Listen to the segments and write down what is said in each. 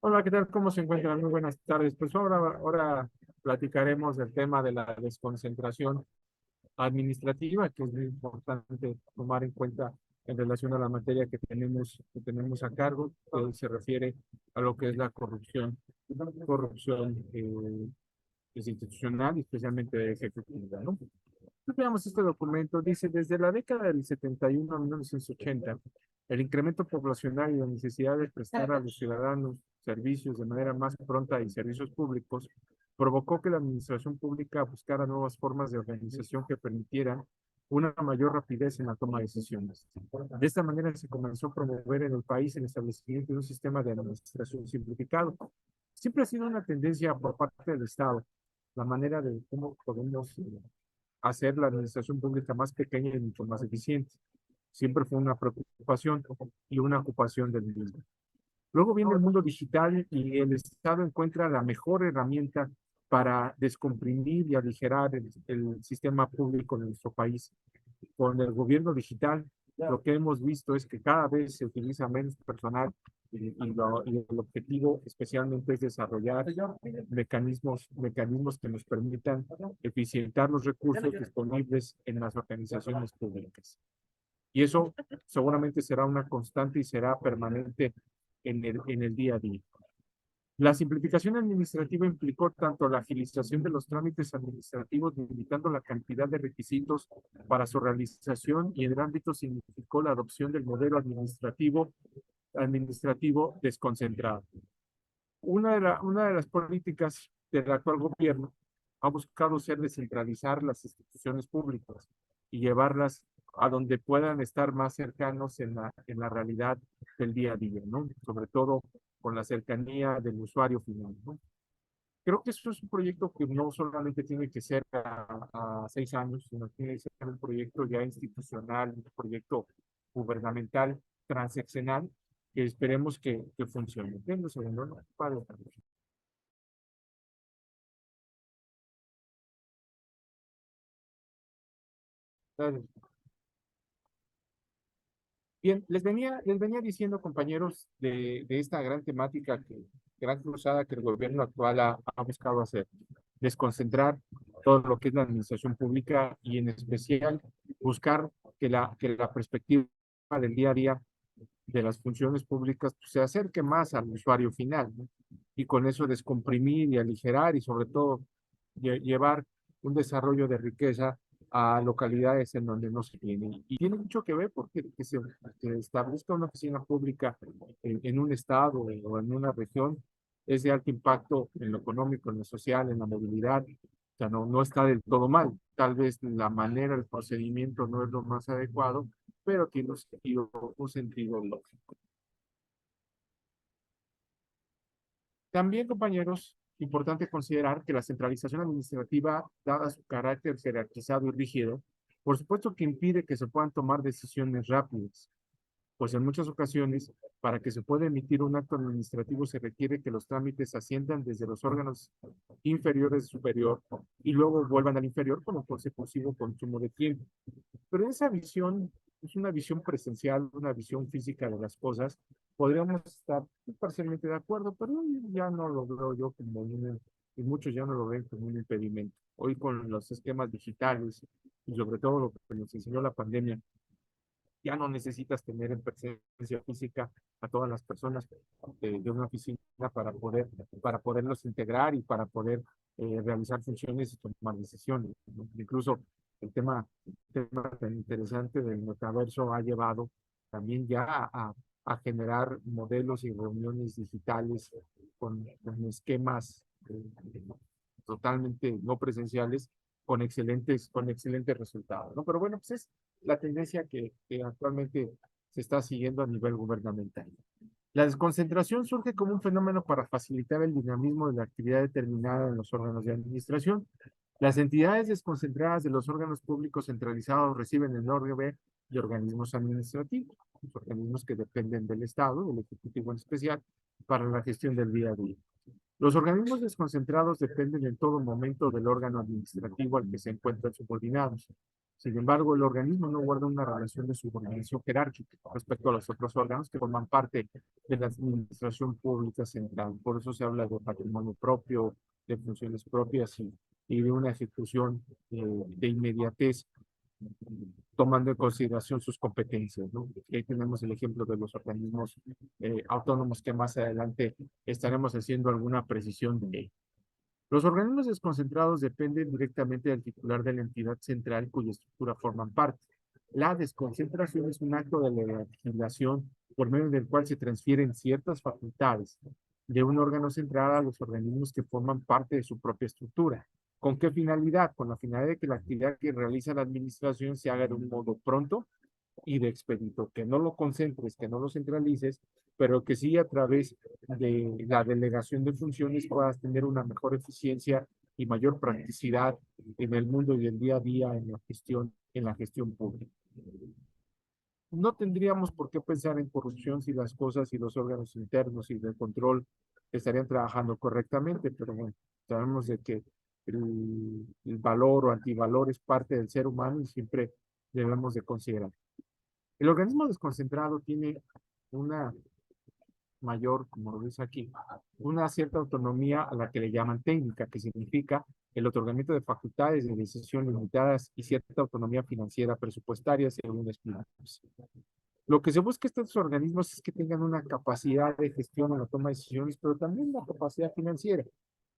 Hola, ¿qué tal? ¿Cómo se encuentran? Muy buenas tardes. Pues ahora platicaremos del tema de la desconcentración administrativa, que es muy importante tomar en cuenta en relación a la materia que tenemos a cargo, que se refiere a lo que es la corrupción institucional y especialmente ejecutiva, ¿no? Veamos este documento. Dice, desde la década del 71 a 1980, el incremento poblacional y la necesidad de prestar a los ciudadanos servicios de manera más pronta y servicios públicos provocó que la administración pública buscara nuevas formas de organización que permitieran una mayor rapidez en la toma de decisiones. De esta manera se comenzó a promover en el país el establecimiento de un sistema de administración simplificado. Siempre ha sido una tendencia por parte del Estado, la manera de cómo podemos hacer la administración pública más pequeña y mucho más eficiente. Siempre fue una preocupación y una ocupación del mismo. Luego viene el mundo digital y el Estado encuentra la mejor herramienta para descomprimir y aligerar el sistema público de nuestro país. Con el gobierno digital, lo que hemos visto es que cada vez se utiliza menos personal y el objetivo especialmente es desarrollar mecanismos que nos permitan eficientar los recursos disponibles en las organizaciones públicas. Y eso seguramente será una constante y será permanente en el día a día. La simplificación administrativa implicó tanto la agilización de los trámites administrativos, limitando la cantidad de requisitos para su realización, y en el ámbito significó la adopción del modelo administrativo desconcentrado. Una de las políticas del actual gobierno ha buscado ser descentralizar las instituciones públicas y llevarlas a donde puedan estar más cercanos en la realidad del día a día, ¿no? Sobre todo con la cercanía del usuario final, ¿no? Creo que eso es un proyecto que no solamente tiene que ser a 6 años, sino que tiene que ser un proyecto ya institucional, un proyecto gubernamental, transaccional, que esperemos que funcione. Denme un segundo, ¿no? Para Bien, les venía diciendo, compañeros, de esta gran temática, gran cruzada que el gobierno actual ha buscado hacer, desconcentrar todo lo que es la administración pública y en especial buscar que la perspectiva del día a día de las funciones públicas pues, se acerque más al usuario final, ¿no? Y con eso descomprimir y aligerar y sobre todo llevar un desarrollo de riqueza a localidades en donde no se tiene. Y tiene mucho que ver porque que se establezca una oficina pública en un estado o en una región es de alto impacto en lo económico, en lo social, en la movilidad. O sea, no está del todo mal. Tal vez la manera, el procedimiento no es lo más adecuado, pero tiene un sentido lógico. También, compañeros, importante considerar que la centralización administrativa, dada su carácter jerarquizado y rígido, por supuesto que impide que se puedan tomar decisiones rápidas, pues en muchas ocasiones, para que se pueda emitir un acto administrativo, se requiere que los trámites asciendan desde los órganos inferiores superior y luego vuelvan al inferior como consecutivo consumo de tiempo. Pero esa visión es una visión presencial, una visión física de las cosas. Podríamos estar parcialmente de acuerdo, pero ya no lo veo yo como y muchos ya no lo ven como un impedimento. Hoy con los esquemas digitales y sobre todo lo que nos enseñó la pandemia, ya no necesitas tener en presencia física a todas las personas de una oficina para poderlos integrar y para poder realizar funciones y tomar decisiones, ¿no? Incluso el tema tan interesante del metaverso ha llevado también ya a generar modelos y reuniones digitales con esquemas totalmente no presenciales con excelentes resultados, ¿no? Pero bueno, pues es la tendencia que actualmente se está siguiendo a nivel gubernamental. La desconcentración surge como un fenómeno para facilitar el dinamismo de la actividad determinada en los órganos de administración. Las entidades desconcentradas de los órganos públicos centralizados reciben el orden de organismos administrativos, los organismos que dependen del Estado, del Ejecutivo en especial, para la gestión del día a día. Los organismos desconcentrados dependen en todo momento del órgano administrativo al que se encuentran subordinados. Sin embargo, el organismo no guarda una relación de subordinación jerárquica respecto a los otros órganos que forman parte de la administración pública central. Por eso se habla de patrimonio propio, de funciones propias y de una ejecución de inmediatez, tomando en consideración sus competencias, ¿no? Y ahí tenemos el ejemplo de los organismos autónomos que más adelante estaremos haciendo alguna precisión de ello. Los organismos desconcentrados dependen directamente del titular de la entidad central cuya estructura forman parte. La desconcentración es un acto de legislación por medio del cual se transfieren ciertas facultades de un órgano central a los organismos que forman parte de su propia estructura. ¿Con qué finalidad? Con la finalidad de que la actividad que realiza la administración se haga de un modo pronto y de expedito, que no lo concentres, que no lo centralices, pero que sí a través de la delegación de funciones puedas tener una mejor eficiencia y mayor practicidad en el mundo y el día a día en la gestión pública. No tendríamos por qué pensar en corrupción si las cosas y los órganos internos y de control estarían trabajando correctamente, pero bueno, sabemos de que el valor o antivalor es parte del ser humano y siempre debemos de considerar. El organismo desconcentrado tiene una mayor, como lo dice aquí, una cierta autonomía a la que le llaman técnica, que significa el otorgamiento de facultades de decisión limitadas y cierta autonomía financiera presupuestaria según explicaciones. Lo que se busca en estos organismos es que tengan una capacidad de gestión en la toma de decisiones, pero también una capacidad financiera.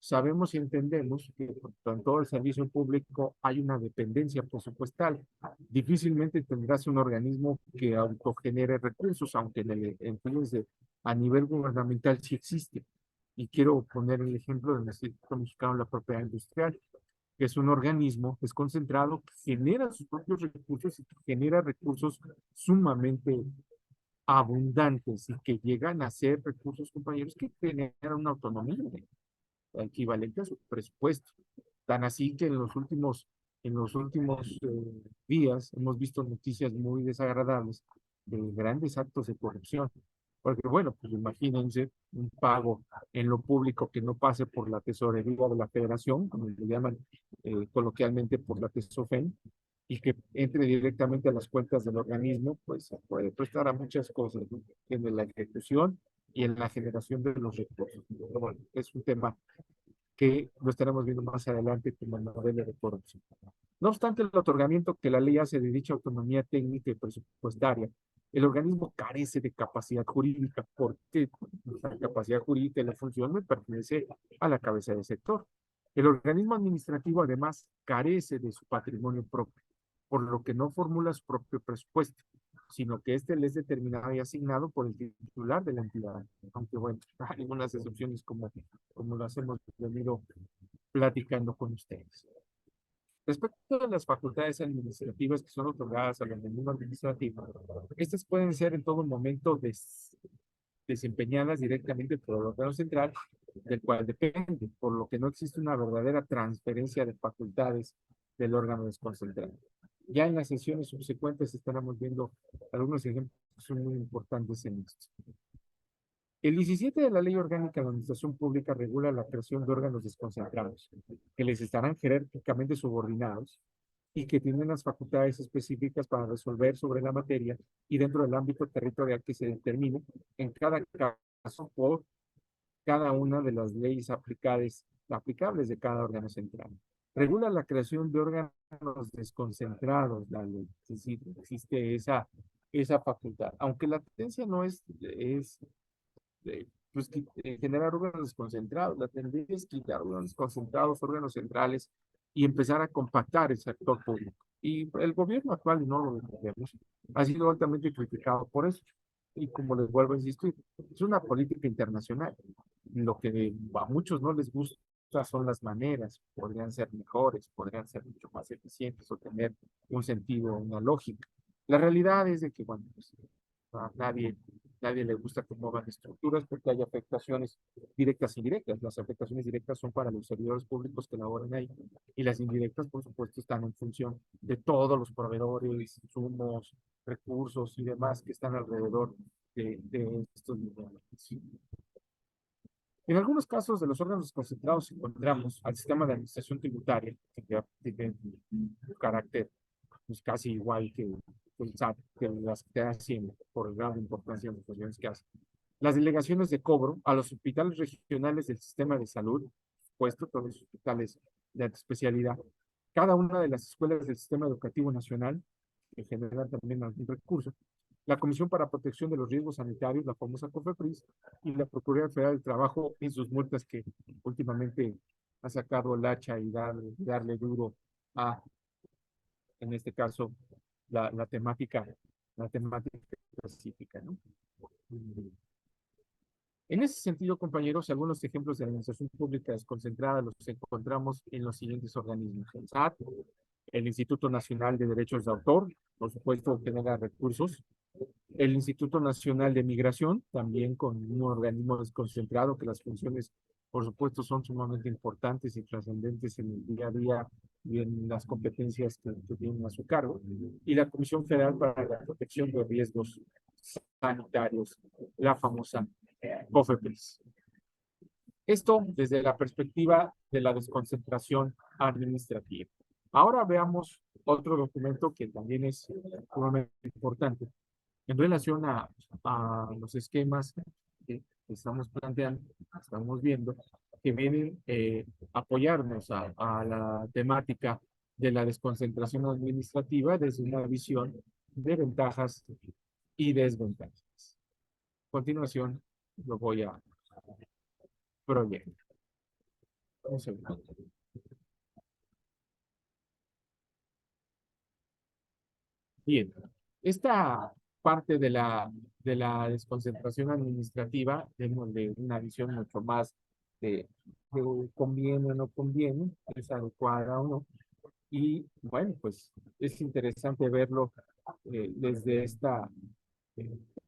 Sabemos y entendemos que en todo el servicio público hay una dependencia presupuestal. Difícilmente tendrás un organismo que autogenere recursos, aunque a nivel gubernamental sí existe. Y quiero poner el ejemplo del Instituto Mexicano de la Propiedad Industrial, que es un organismo desconcentrado que genera sus propios recursos y que genera recursos sumamente abundantes y que llegan a ser recursos, compañeros, que generan una autonomía equivalente a su presupuesto. Tan así que en los últimos días hemos visto noticias muy desagradables de grandes actos de corrupción. Porque bueno, pues imagínense un pago en lo público que no pase por la tesorería de la federación, como le llaman coloquialmente por la TESOFEN, y que entre directamente a las cuentas del organismo, pues se puede prestar a muchas cosas, ¿no? En la ejecución y en la generación de los recursos. Pero bueno, es un tema que lo estaremos viendo más adelante como modelo de corrupción. No obstante el otorgamiento que la ley hace de dicha autonomía técnica y presupuestaria, el organismo carece de capacidad jurídica porque la capacidad jurídica y la función me pertenece a la cabeza del sector. El organismo administrativo además carece de su patrimonio propio, por lo que no formula su propio presupuesto, sino que este le es determinado y asignado por el titular de la entidad. Aunque bueno, hay algunas excepciones como las hemos venido platicando con ustedes. Respecto a las facultades administrativas que son otorgadas al organismo administrativo, estas pueden ser en todo momento desempeñadas directamente por el órgano central del cual depende, por lo que no existe una verdadera transferencia de facultades del órgano desconcentrado. Ya en las sesiones subsecuentes estaremos viendo algunos ejemplos que son muy importantes en esto. El 17 de la Ley Orgánica de la Administración Pública regula la creación de órganos desconcentrados, que les estarán jerárquicamente subordinados y que tienen las facultades específicas para resolver sobre la materia y dentro del ámbito territorial que se determine en cada caso por cada una de las leyes aplicables de cada órgano central. Regula la creación de órganos desconcentrados, la ley, es decir, existe esa facultad, aunque la tendencia no es pues, generar órganos desconcentrados. La tendencia es quitar órganos concentrados, órganos centrales y empezar a compactar el sector público. Y el gobierno actual, y no lo entendemos, ha sido altamente criticado por eso. Y como les vuelvo a insistir, es una política internacional. Lo que a muchos no les gusta son las maneras, podrían ser mejores, podrían ser mucho más eficientes o tener un sentido, una lógica. La realidad es de que, bueno, pues, a nadie le gusta que muevan estructuras porque hay afectaciones directas e indirectas. Las afectaciones directas son para los servidores públicos que laboran ahí y las indirectas, por supuesto, están en función de todos los proveedores, insumos, recursos y demás que están alrededor de estos niveles. En algunos casos de los órganos concentrados encontramos al sistema de administración tributaria, que ya tiene un carácter pues casi igual que el SAT, que las que hacen por el grado de importancia de las funciones que hacen. Las delegaciones de cobro a los hospitales regionales del sistema de salud, puesto todos los hospitales de alta especialidad, cada una de las escuelas del sistema educativo nacional, que generan también algún recurso, la Comisión para Protección de los Riesgos Sanitarios, la famosa COFEPRIS, y la Procuraduría Federal del Trabajo en sus multas que últimamente ha sacado el hacha y darle duro a, en este caso, la temática específica, ¿no? En ese sentido, compañeros, algunos ejemplos de administración pública desconcentrada los encontramos en los siguientes organismos: el SAT, el Instituto Nacional de Derechos de Autor, por supuesto, genera recursos, el Instituto Nacional de Migración, también con un organismo desconcentrado que las funciones, por supuesto, son sumamente importantes y trascendentes en el día a día y en las competencias que tienen a su cargo, y la Comisión Federal para la Protección de Riesgos Sanitarios, la famosa COFEPRIS. Esto desde la perspectiva de la desconcentración administrativa. Ahora veamos otro documento que también es sumamente importante en relación a los esquemas que estamos planteando, estamos viendo, que vienen a apoyarnos a la temática de la desconcentración administrativa desde una visión de ventajas y desventajas. A continuación, lo voy a proyectar. Un segundo. Bien, esta parte de la desconcentración administrativa, de una visión mucho más de conviene o no conviene, es adecuada o no. Y bueno, pues es interesante verlo desde esta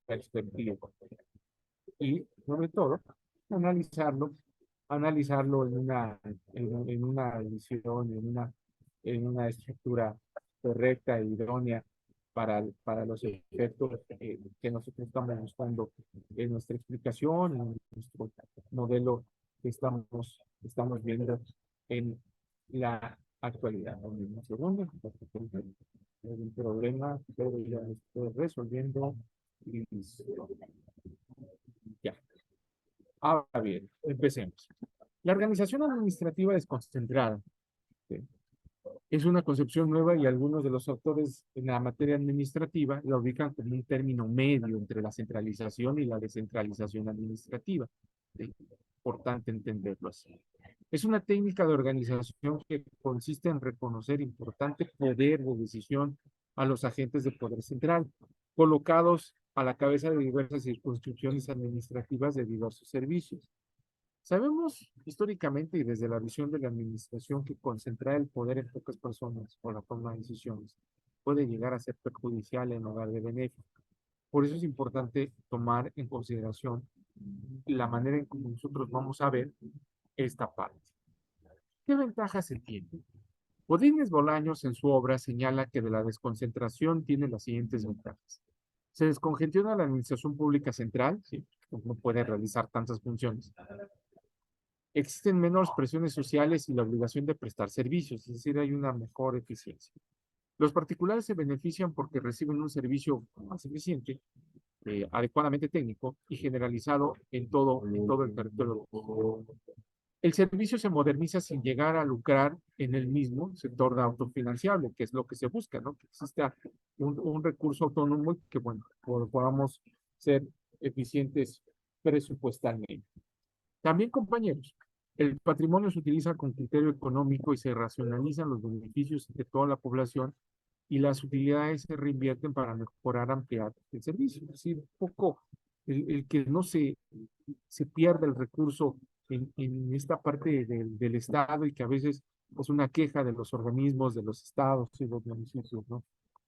perspectiva. Y sobre todo, analizarlo, analizarlo en una visión, en una estructura correcta e idónea para los efectos que nosotros estamos buscando en nuestra explicación, en nuestro modelo que estamos viendo en la actualidad. Un segundo, el problema, pero ya lo estoy resolviendo y listo. Ya. Ahora bien, empecemos. La organización administrativa desconcentrada, ¿sí?, es una concepción nueva y algunos de los autores en la materia administrativa la ubican como un término medio entre la centralización y la descentralización administrativa. ¿Sí? Importante entenderlo así. Es una técnica de organización que consiste en reconocer importante poder de decisión a los agentes de poder central, colocados a la cabeza de diversas circunscripciones administrativas de diversos servicios. Sabemos históricamente y desde la visión de la administración que concentrar el poder en pocas personas o la toma de decisiones puede llegar a ser perjudicial en lugar de benéfico. Por eso es importante tomar en consideración la manera en que nosotros vamos a ver esta parte. ¿Qué ventajas se tiene? Godínez Bolaños en su obra señala que de la desconcentración tiene las siguientes ventajas. Se descongestiona la administración pública central, ¿sí?, no puede realizar tantas funciones. Existen menos presiones sociales y la obligación de prestar servicios, es decir, hay una mejor eficiencia. Los particulares se benefician porque reciben un servicio más eficiente, adecuadamente técnico y generalizado en todo el territorio. El servicio se moderniza sin llegar a lucrar en el mismo sector de autofinanciable, que es lo que se busca, ¿no? Que exista un recurso autónomo y que, bueno, podamos ser eficientes presupuestalmente. También, compañeros, el patrimonio se utiliza con criterio económico y se racionalizan los beneficios de toda la población y las utilidades se reinvierten para mejorar, ampliar el servicio. Es decir, un poco el que no se pierda el recurso en esta parte del Estado y que a veces es una queja de los organismos, de los estados y los municipios, ¿no?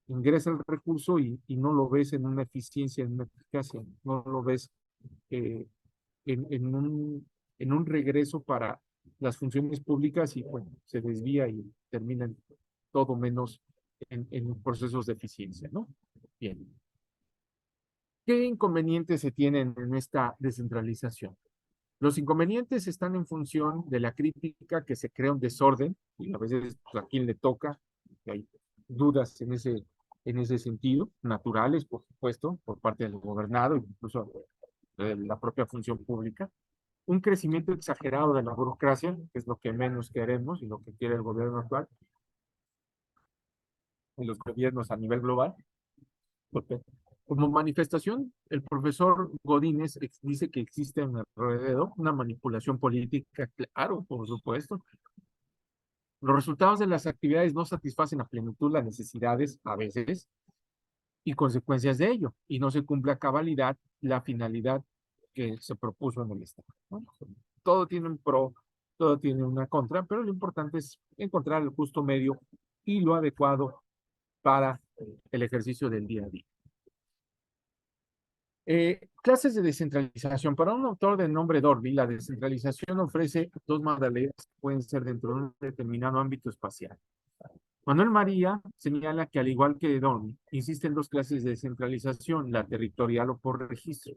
Ingresa el recurso y no lo ves en una eficiencia, en una eficacia, no lo ves eh, en un regreso para las funciones públicas y bueno, se desvía y termina en todo menos en procesos de eficiencia, ¿no? Bien. ¿Qué inconvenientes se tienen en esta descentralización? Los inconvenientes están en función de la crítica que se crea un desorden, y a veces pues, a quien le toca, hay dudas en ese sentido, naturales, por supuesto, por parte del gobernado, incluso de la propia función pública. Un crecimiento exagerado de la burocracia, que es lo que menos queremos y lo que quiere el gobierno actual, y los gobiernos a nivel global. Porque como manifestación, el profesor Godínez dice que existe en alrededor una manipulación política, claro, por supuesto. Los resultados de las actividades no satisfacen a plenitud las necesidades, a veces, y consecuencias de ello, y no se cumple a cabalidad la finalidad que se propuso en el Estado, ¿no? Todo tiene un pro, todo tiene una contra, pero lo importante es encontrar el justo medio y lo adecuado para el ejercicio del día a día. Clases de descentralización. Para un autor de nombre Dorby, la descentralización ofrece dos modalidades que pueden ser dentro de un determinado ámbito espacial. Manuel María señala que, al igual que Dorby, existen dos clases de descentralización, la territorial o por registro.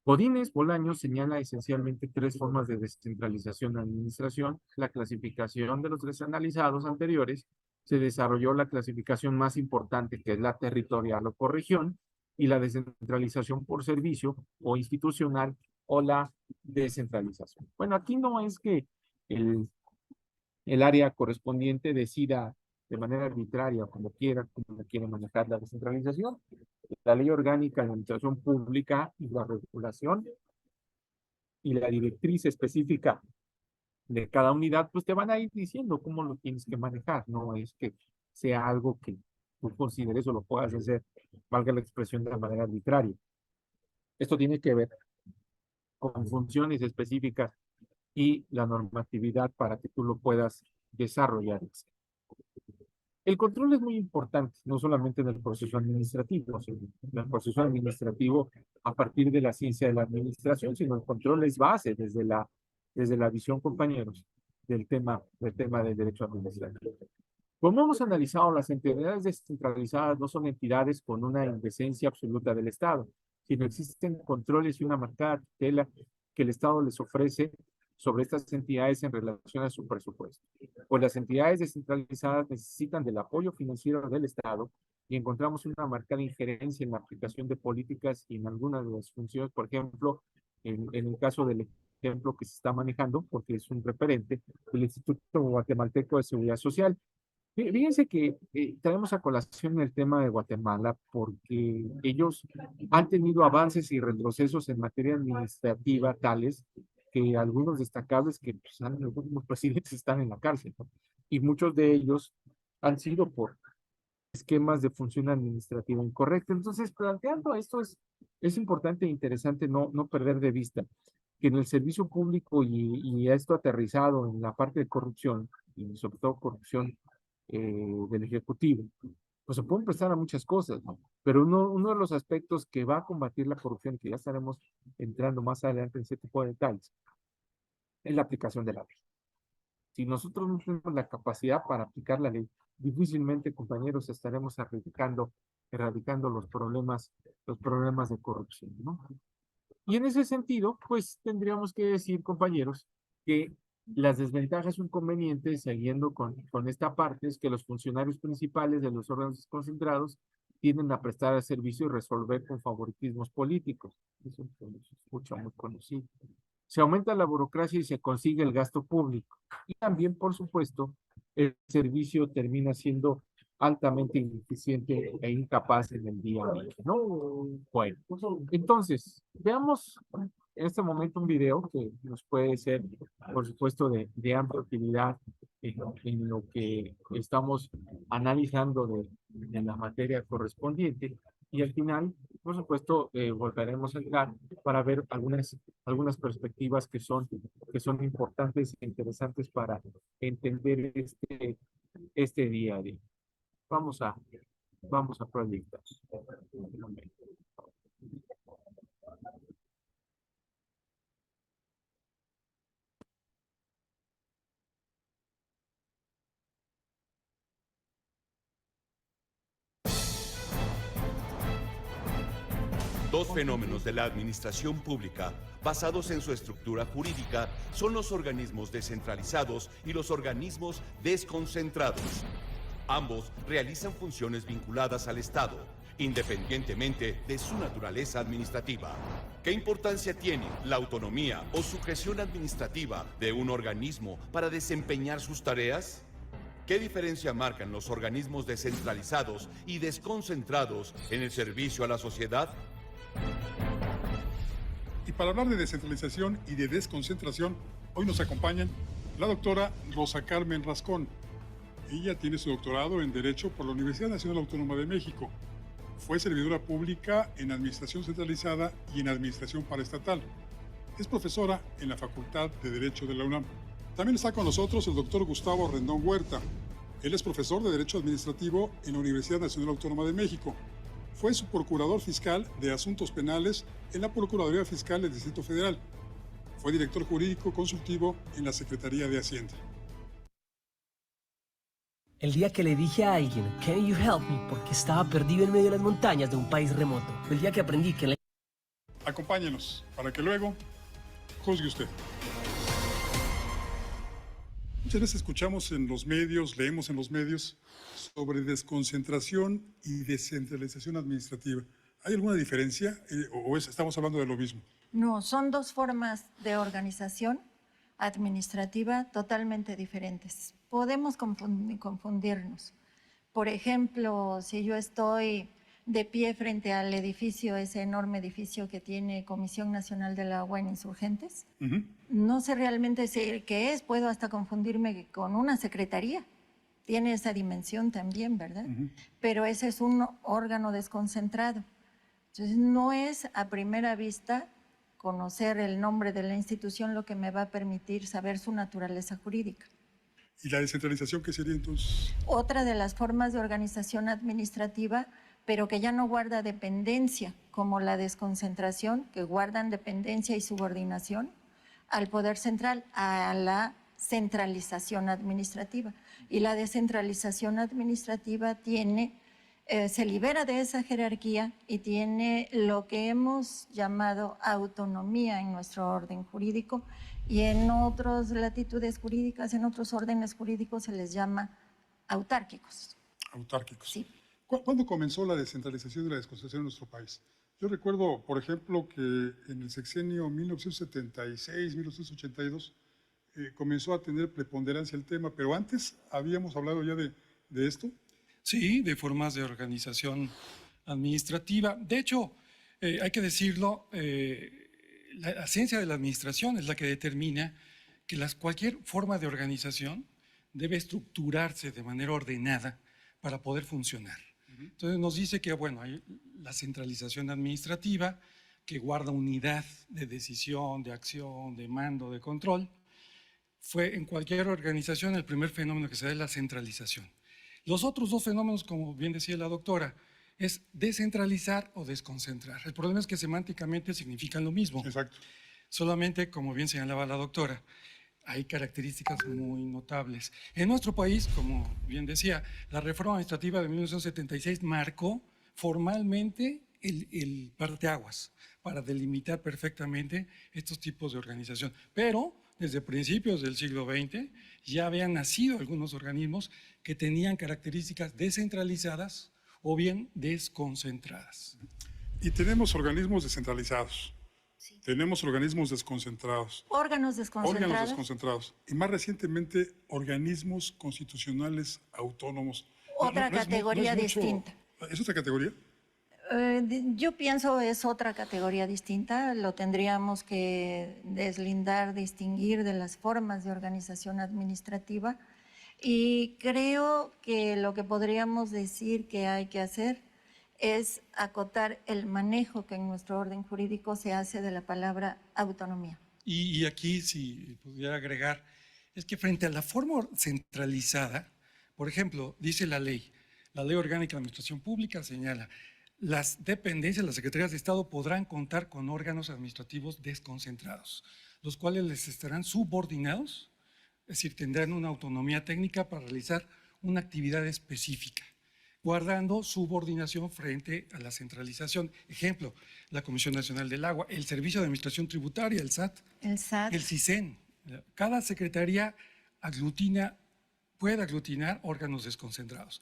Godínez Bolaños señala esencialmente tres formas de descentralización de administración. La clasificación de los descentralizados anteriores se desarrolló la clasificación más importante, que es la territorial o por región, y la descentralización por servicio o institucional o la descentralización. Bueno, aquí no es que el área correspondiente decida de manera arbitraria, como quiera manejar la descentralización. La ley orgánica de la administración pública y la regulación y la directriz específica de cada unidad, pues te van a ir diciendo cómo lo tienes que manejar. No es que sea algo que tú consideres o lo puedas hacer, valga la expresión, de manera arbitraria. Esto tiene que ver con funciones específicas y la normatividad para que tú lo puedas desarrollar. El control es muy importante, no solamente en el proceso administrativo, sino en el proceso administrativo a partir de la ciencia de la administración, sino el control es base desde la visión, compañeros, del tema del derecho administrativo. Como hemos analizado, las entidades descentralizadas no son entidades con una indecencia absoluta del Estado, sino existen controles y una marcada tutela que el Estado les ofrece sobre estas entidades en relación a su presupuesto. Pues las entidades descentralizadas necesitan del apoyo financiero del Estado y encontramos una marcada injerencia en la aplicación de políticas y en algunas de las funciones, por ejemplo, en el caso del ejemplo que se está manejando, porque es un referente, el Instituto Guatemalteco de Seguridad Social. Fíjense que traemos a colación el tema de Guatemala porque ellos han tenido avances y retrocesos en materia administrativa tales que algunos destacables que pues, algunos presidentes están en la cárcel, ¿no? Y muchos de ellos han sido por esquemas de función administrativa incorrecta. Entonces, planteando esto es importante e interesante no perder de vista que en el servicio público y esto aterrizado en la parte de corrupción, y sobre todo corrupción del Ejecutivo, pues se pueden prestar a muchas cosas, ¿no? Pero uno de los aspectos que va a combatir la corrupción, que ya estaremos entrando más adelante en ese tipo de detalles, es la aplicación de la ley. Si nosotros no tenemos la capacidad para aplicar la ley, difícilmente, compañeros, estaremos erradicando los problemas de corrupción, ¿no? Y en ese sentido, pues tendríamos que decir, compañeros, que las desventajas o inconvenientes, siguiendo con esta parte, es que los funcionarios principales de los órganos desconcentrados tienden a prestar el servicio y resolver con favoritismos políticos. Eso se escucha muy conocido. Se aumenta la burocracia y se consigue el gasto público. Y también, por supuesto, el servicio termina siendo altamente ineficiente e incapaz en el día a día, ¿no? Bueno, entonces, veamos en este momento un video que nos puede ser, por supuesto, de amplia utilidad en lo que estamos analizando de la materia correspondiente. Y al final, por supuesto, volveremos a entrar para ver algunas perspectivas que son importantes e interesantes para entender este día a día. Vamos a proyectar. Dos fenómenos de la administración pública basados en su estructura jurídica son los organismos descentralizados y los organismos desconcentrados. Ambos realizan funciones vinculadas al Estado, independientemente de su naturaleza administrativa. ¿Qué importancia tiene la autonomía o sujeción administrativa de un organismo para desempeñar sus tareas? ¿Qué diferencia marcan los organismos descentralizados y desconcentrados en el servicio a la sociedad? Y para hablar de descentralización y de desconcentración, hoy nos acompañan la doctora Rosa Carmen Rascón. Ella tiene su doctorado en Derecho por la Universidad Nacional Autónoma de México. Fue servidora pública en Administración Centralizada y en Administración Paraestatal. Es profesora en la Facultad de Derecho de la UNAM. También está con nosotros el doctor Gustavo Rendón Huerta. Él es profesor de Derecho Administrativo en la Universidad Nacional Autónoma de México. Fue subprocurador fiscal de Asuntos Penales en la Procuraduría Fiscal del Distrito Federal. Fue director jurídico consultivo en la Secretaría de Hacienda. El día que le dije a alguien, "Can you help me?", porque estaba perdido en medio de las montañas de un país remoto. El día que aprendí que Acompáñenos para que luego juzgue usted. Muchas veces escuchamos en los medios, leemos en los medios sobre desconcentración y descentralización administrativa. ¿Hay alguna diferencia o estamos hablando de lo mismo? No, son dos formas de organización administrativa totalmente diferentes. Podemos confundirnos. Por ejemplo, si yo estoy de pie frente al edificio, ese enorme edificio que tiene Comisión Nacional del Agua en Insurgentes, no sé realmente decir qué es, puedo hasta confundirme con una secretaría. Tiene esa dimensión también, ¿verdad? Pero ese es un órgano desconcentrado. Entonces, no es a primera vista conocer el nombre de la institución lo que me va a permitir saber su naturaleza jurídica. ¿Y la descentralización qué sería entonces? Otra de las formas de organización administrativa, pero que ya no guarda dependencia, como la desconcentración, que guardan dependencia y subordinación al poder central, a la centralización administrativa. Y la descentralización administrativa se libera de esa jerarquía y tiene lo que hemos llamado autonomía en nuestro orden jurídico, y en otras latitudes jurídicas, en otros órdenes jurídicos se les llama autárquicos. Autárquicos. Sí. ¿Cuándo comenzó la descentralización y la desconcentración en nuestro país? Yo recuerdo, por ejemplo, que en el sexenio 1976-1982 comenzó a tener preponderancia el tema, pero antes habíamos hablado ya de esto. Sí, de formas de organización administrativa. De hecho, hay que decirlo, la ciencia de la administración es la que determina que cualquier forma de organización debe estructurarse de manera ordenada para poder funcionar. Entonces nos dice que, bueno, hay la centralización administrativa que guarda unidad de decisión, de acción, de mando, de control. Fue en cualquier organización el primer fenómeno que se da es la centralización. Los otros dos fenómenos, como bien decía la doctora, es descentralizar o desconcentrar. El problema es que semánticamente significan lo mismo. Exacto. Solamente, como bien señalaba la doctora, hay características muy notables. En nuestro país, como bien decía, la reforma administrativa de 1976 marcó formalmente el parteaguas para delimitar perfectamente estos tipos de organización. Pero desde principios del siglo XX ya habían nacido algunos organismos que tenían características descentralizadas o bien desconcentradas. Y tenemos organismos descentralizados. Sí. Tenemos organismos desconcentrados. Órganos desconcentrados. Y más recientemente, organismos constitucionales autónomos. Otra categoría distinta. ¿Es otra categoría? Yo pienso es otra categoría distinta. Lo tendríamos que deslindar, distinguir de las formas de organización administrativa. Y creo que lo que podríamos decir que hay que hacer es acotar el manejo que en nuestro orden jurídico se hace de la palabra autonomía. Y aquí, si pudiera agregar, es que frente a la forma centralizada, por ejemplo, dice la ley orgánica de administración pública señala, las dependencias, las secretarías de Estado podrán contar con órganos administrativos desconcentrados, los cuales les estarán subordinados, es decir, tendrán una autonomía técnica para realizar una actividad específica, guardando subordinación frente a la centralización. Ejemplo, la Comisión Nacional del Agua, el Servicio de Administración Tributaria, el SAT, el CISEN. Cada secretaría aglutina puede aglutinar órganos desconcentrados.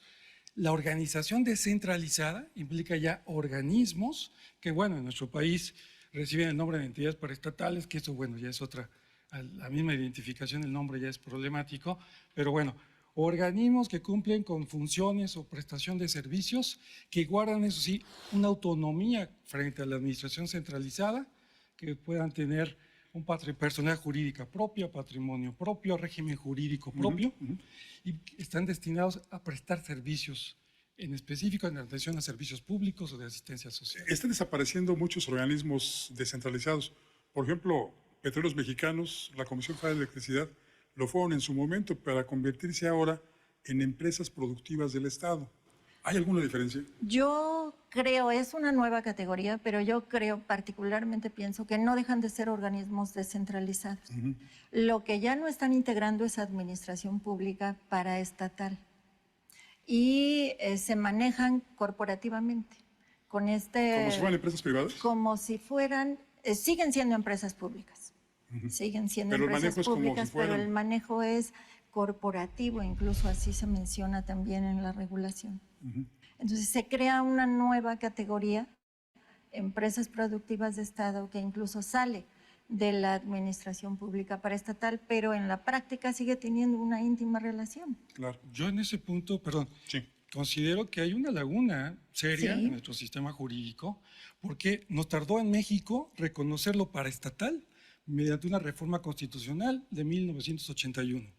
La organización descentralizada implica ya organismos que, bueno, en nuestro país reciben el nombre de entidades paraestatales, que eso, bueno, ya es otra, la misma identificación, el nombre ya es problemático, pero bueno, organismos que cumplen con funciones o prestación de servicios que guardan, eso sí, una autonomía frente a la administración centralizada, que puedan tener un personalidad jurídica propia, patrimonio propio, régimen jurídico propio, y están destinados a prestar servicios, en específico en atención a servicios públicos o de asistencia social. Están desapareciendo muchos organismos descentralizados. Por ejemplo, Petróleos Mexicanos, la Comisión Federal de Electricidad, lo fueron en su momento para convertirse ahora en empresas productivas del Estado. ¿Hay alguna diferencia? Yo creo, es una nueva categoría, pero yo creo, particularmente pienso que no dejan de ser organismos descentralizados. Lo que ya no están integrando es administración pública paraestatal y se manejan corporativamente con este... ¿Como si fueran empresas privadas? Como si fueran, siguen siendo empresas públicas. Siguen siendo Pero empresas el manejo públicas, es como si fueran... pero el manejo es corporativo, incluso así se menciona también en la regulación. Entonces se crea una nueva categoría, empresas productivas de Estado, que incluso sale de la administración pública paraestatal, pero en la práctica sigue teniendo una íntima relación. Claro. Yo en ese punto, perdón, Sí. considero que hay una laguna seria Sí. en nuestro sistema jurídico, porque nos tardó en México reconocerlo paraestatal mediante una reforma constitucional de 1981.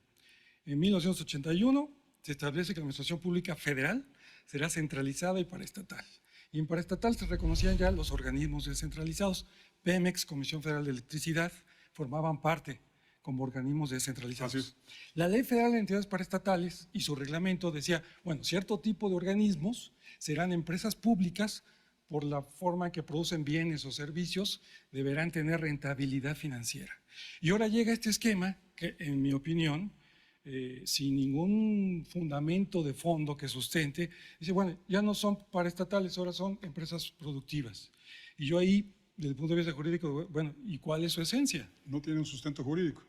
En 1981 se establece que la administración pública federal será centralizada y paraestatal. Y en paraestatal se reconocían ya los organismos descentralizados. Pemex, Comisión Federal de Electricidad, formaban parte como organismos descentralizados. Así es. La Ley Federal de Entidades Paraestatales y su reglamento decía, bueno, cierto tipo de organismos serán empresas públicas por la forma en que producen bienes o servicios, deberán tener rentabilidad financiera. Y ahora llega este esquema que, en mi opinión, sin ningún fundamento de fondo que sustente, dice, bueno, ya no son paraestatales, ahora son empresas productivas. Y yo ahí, desde el punto de vista jurídico, bueno, ¿y cuál es su esencia? No tiene un sustento jurídico.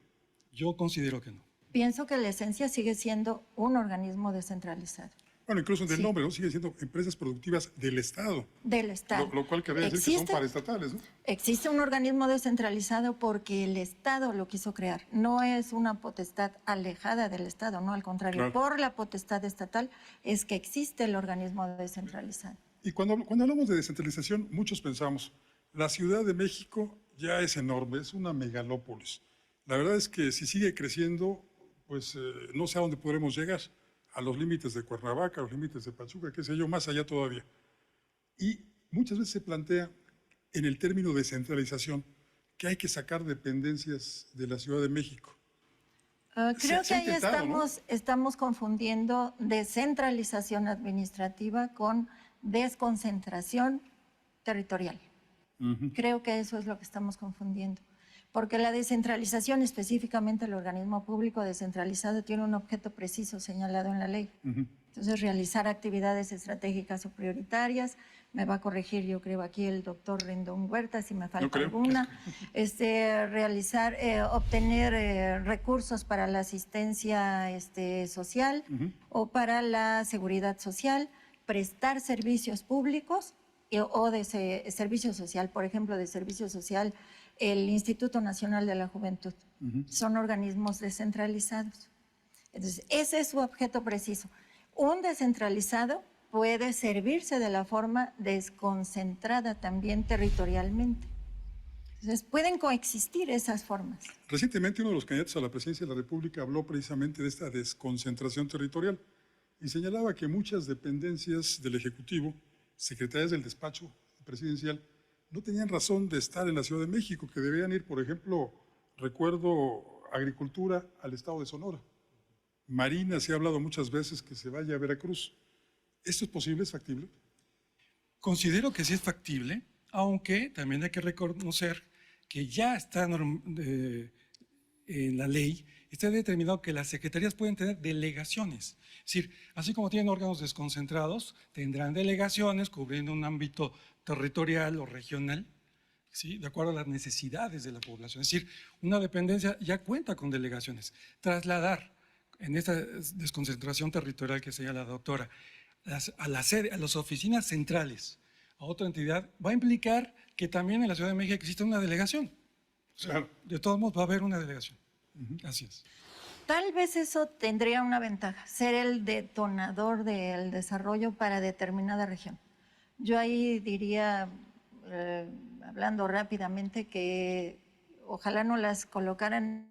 Yo considero que no. Pienso que la esencia sigue siendo un organismo descentralizado. Bueno, incluso del Sí. nombre, ¿no? Sigue siendo empresas productivas del Estado. Del Estado. Lo cual querría decir que son paraestatales, ¿no? Existe un organismo descentralizado porque el Estado lo quiso crear. No es una potestad alejada del Estado, no, al contrario. Claro. Por la potestad estatal es que existe el organismo descentralizado. Y cuando hablamos de descentralización, muchos pensamos, la Ciudad de México ya es enorme, es una megalópolis. La verdad es que si sigue creciendo, pues no sé a dónde podremos llegar, a los límites de Cuernavaca, a los límites de Pachuca, qué sé yo, más allá todavía. Y muchas veces se plantea en el término descentralización que hay que sacar dependencias de la Ciudad de México. Creo Se que ha ahí intentado, estamos confundiendo descentralización administrativa con desconcentración territorial. Creo que eso es lo que estamos confundiendo. Porque la descentralización, específicamente el organismo público descentralizado, tiene un objeto preciso señalado en la ley. Entonces, realizar actividades estratégicas o prioritarias, me va a corregir, yo creo, aquí el doctor Rendón Huerta, si me falta alguna, realizar, obtener recursos para la asistencia social o para la seguridad social, prestar servicios públicos o de servicio social, por ejemplo, de servicio social, el Instituto Nacional de la Juventud. Son organismos descentralizados. Entonces, ese es su objeto preciso. Un descentralizado puede servirse de la forma desconcentrada también territorialmente. Entonces, pueden coexistir esas formas. Recientemente uno de los candidatos a la presidencia de la República habló precisamente de esta desconcentración territorial y señalaba que muchas dependencias del Ejecutivo, secretarias del despacho presidencial, no tenían razón de estar en la Ciudad de México, que deberían ir, por ejemplo, recuerdo Agricultura al estado de Sonora. Marina, se ha hablado muchas veces que se vaya a Veracruz. ¿Esto es posible? ¿Es factible? Considero que sí es factible, aunque también hay que reconocer que ya está en la ley, está determinado que las secretarías pueden tener delegaciones. Es decir, así como tienen órganos desconcentrados, tendrán delegaciones cubriendo un ámbito territorial o regional, ¿sí?, de acuerdo a las necesidades de la población. Es decir, una dependencia ya cuenta con delegaciones. Trasladar en esta desconcentración territorial que señala la doctora, a las oficinas centrales, a otra entidad, va a implicar que también en la Ciudad de México existe una delegación. O sea, Claro. de todos modos va a haber una delegación. Así es. Tal vez eso tendría una ventaja, ser el detonador del desarrollo para determinada región. Yo ahí diría, hablando rápidamente, que ojalá no las colocaran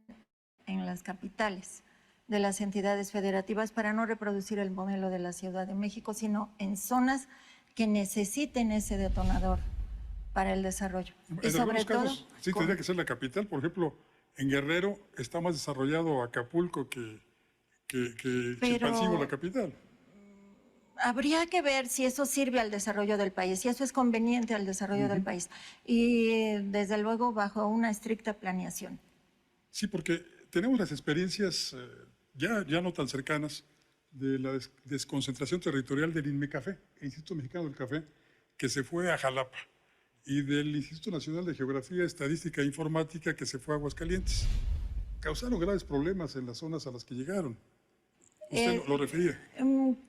en las capitales de las entidades federativas para no reproducir el modelo de la Ciudad de México, sino en zonas que necesiten ese detonador para el desarrollo. Y En sobre algunos todo, casos sí tendría que ser la capital. Por ejemplo, en Guerrero está más desarrollado Acapulco que Chilpancingo, la capital. habría que ver si eso sirve al desarrollo del país, si eso es conveniente al desarrollo del país. Y desde luego bajo una estricta planeación. Sí, porque tenemos las experiencias ya no tan cercanas de la desconcentración territorial del INMECAFE, el Instituto Mexicano del Café, que se fue a Jalapa, y del Instituto Nacional de Geografía, Estadística e Informática, que se fue a Aguascalientes. Causaron graves problemas en las zonas a las que llegaron. Usted lo refería.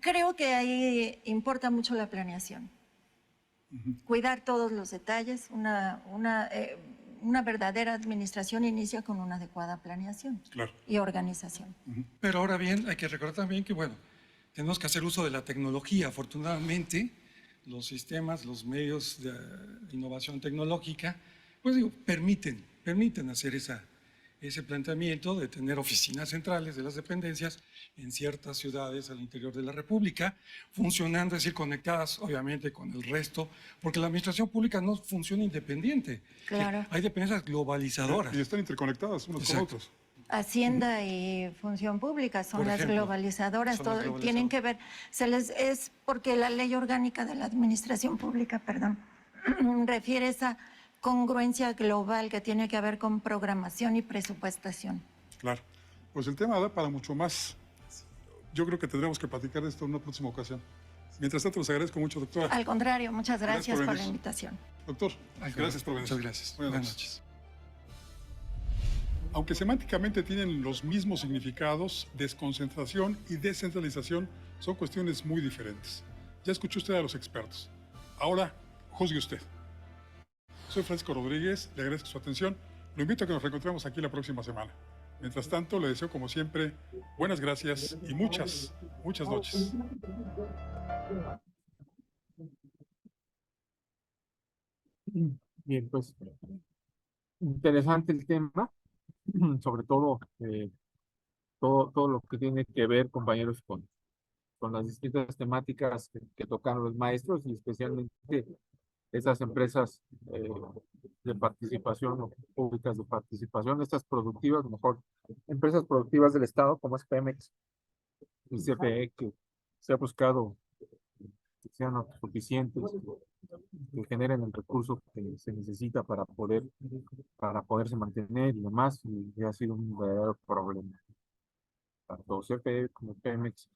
Creo que ahí importa mucho la planeación. Cuidar todos los detalles. Una verdadera administración inicia con una adecuada planeación Claro. y organización. Pero ahora bien, hay que recordar también que, bueno, tenemos que hacer uso de la tecnología. Afortunadamente, los sistemas, los medios de innovación tecnológica, pues digo, permiten hacer ese planteamiento de tener oficinas centrales de las dependencias en ciertas ciudades al interior de la República, funcionando, es decir, conectadas obviamente con el resto, porque la administración pública no funciona independiente. Claro. Hay dependencias globalizadoras. Y están interconectadas unos con Exacto. otros. Hacienda y Función Pública son Por las ejemplo, globalizadoras, son las tienen que ver, es porque la ley orgánica de la administración pública, refiere a esa congruencia global que tiene que ver con programación y presupuestación. Claro. Pues el tema da para mucho más. Yo creo que tendremos que platicar de esto en una próxima ocasión. Mientras tanto, les agradezco mucho, doctora. Al contrario, muchas gracias por la venir. invitación. Doctor, gracias por venir. Muchas gracias. Buenas noches. Aunque semánticamente tienen los mismos significados, desconcentración y descentralización son cuestiones muy diferentes. Ya escuchó usted a los expertos. Ahora, juzgue usted. Soy Francisco Rodríguez, le agradezco su atención. Lo invito a que nos reencontremos aquí la próxima semana. Mientras tanto, le deseo como siempre buenas gracias y muchas noches. Bien, pues interesante el tema, sobre todo todo lo que tiene que ver, compañeros, con las distintas temáticas que tocaron los maestros y especialmente esas empresas de participación o públicas de participación, estas productivas, mejor, empresas productivas del Estado como es Pemex y CFE, que se ha buscado que sean suficientes, que generen el recurso que se necesita para poderse mantener y demás, y ha sido un verdadero problema. Tanto CFE como Pemex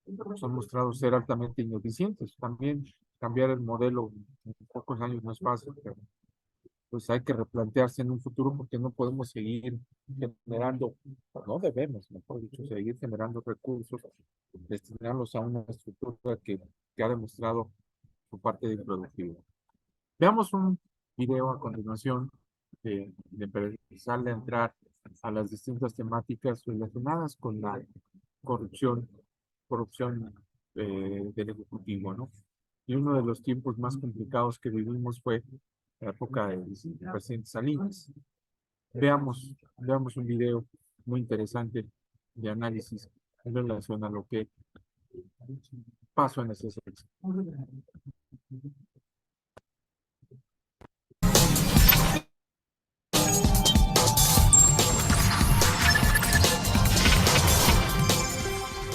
se han mostrado ser altamente ineficientes. También cambiar el modelo en pocos años no es fácil, pero pues hay que replantearse en un futuro porque no podemos seguir generando, o no debemos, mejor dicho, seguir generando recursos, destinarlos a una estructura que ha demostrado su parte de improductividad. Veamos un video a continuación de empezarle a entrar a las distintas temáticas relacionadas con la corrupción del Ejecutivo, ¿no? Y uno de los tiempos más complicados que vivimos fue la época del presidente Salinas. Veamos un video muy interesante de análisis en relación a lo que pasó en ese sexo.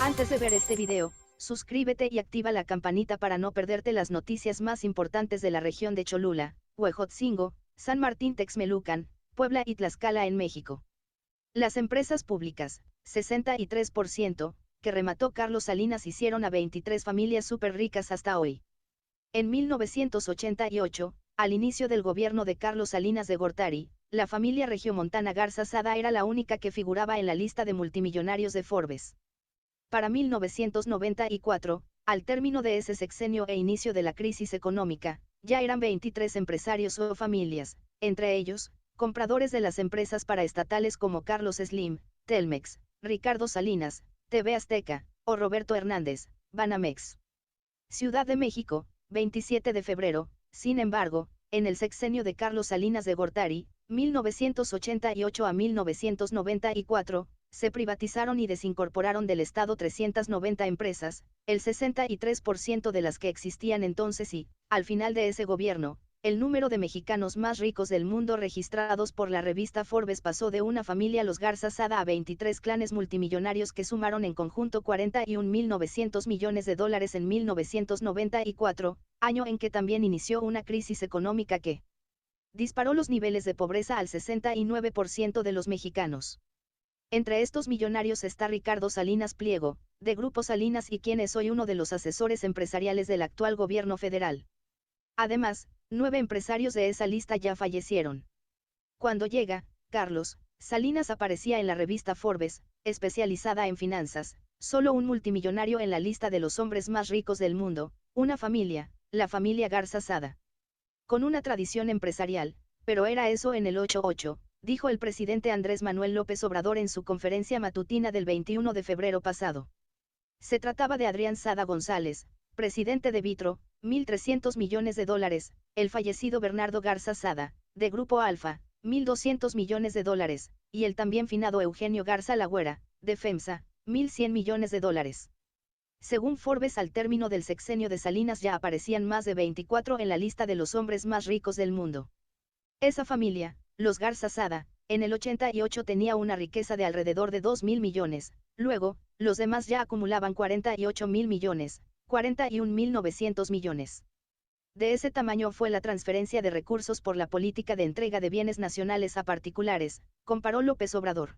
Antes de ver este video, suscríbete y activa la campanita para no perderte las noticias más importantes de la región de Cholula, Huejotzingo, San Martín Texmelucan, Puebla y Tlaxcala en México. Las empresas públicas, 63%, que remató Carlos Salinas hicieron a 23 familias súper ricas hasta hoy. En 1988, al inicio del gobierno de Carlos Salinas de Gortari, la familia regiomontana Garza Sada era la única que figuraba en la lista de multimillonarios de Forbes. Para 1994, al término de ese sexenio e inicio de la crisis económica, ya eran 23 empresarios o familias, entre ellos, compradores de las empresas paraestatales como Carlos Slim, Telmex, Ricardo Salinas, TV Azteca, o Roberto Hernández, Banamex. Ciudad de México, 27 de febrero, sin embargo, en el sexenio de Carlos Salinas de Gortari, 1988 a 1994, se privatizaron y desincorporaron del Estado 390 empresas, el 63% de las que existían entonces y, al final de ese gobierno, el número de mexicanos más ricos del mundo registrados por la revista Forbes pasó de una familia los Garza Sada a 23 clanes multimillonarios que sumaron en conjunto 41.900 millones de dólares en 1994, año en que también inició una crisis económica que disparó los niveles de pobreza al 69% de los mexicanos. Entre estos millonarios está Ricardo Salinas Pliego, de Grupo Salinas y quien es hoy uno de los asesores empresariales del actual gobierno federal. Además, 9 empresarios de esa lista ya fallecieron. Cuando llega, Carlos Salinas aparecía en la revista Forbes, especializada en finanzas, solo un multimillonario en la lista de los hombres más ricos del mundo, una familia, la familia Garza Sada. Con una tradición empresarial, pero era eso en el 88, dijo el presidente Andrés Manuel López Obrador en su conferencia matutina del 21 de febrero pasado. Se trataba de Adrián Sada González, presidente de Vitro, 1.300 millones de dólares, el fallecido Bernardo Garza Sada, de Grupo Alfa, 1.200 millones de dólares, y el también finado Eugenio Garza Lagüera, de FEMSA, 1.100 millones de dólares. Según Forbes, al término del sexenio de Salinas ya aparecían más de 24 en la lista de los hombres más ricos del mundo. Esa familia, los Garza Sada, en el 88 tenía una riqueza de alrededor de 2.000 millones, luego, los demás ya acumulaban 48.000 millones, 41.900 millones. De ese tamaño fue la transferencia de recursos por la política de entrega de bienes nacionales a particulares, comparó López Obrador.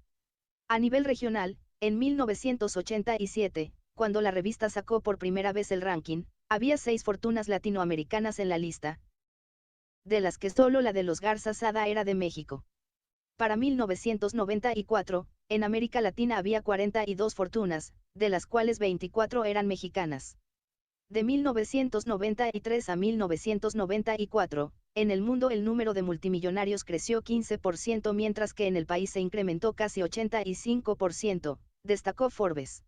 A nivel regional, en 1987, cuando la revista sacó por primera vez el ranking, había 6 fortunas latinoamericanas en la lista, de las que solo la de los Garza Sada era de México. Para 1994, en América Latina había 42 fortunas, de las cuales 24 eran mexicanas. De 1993 a 1994, en el mundo el número de multimillonarios creció 15% mientras que en el país se incrementó casi 85%, destacó Forbes.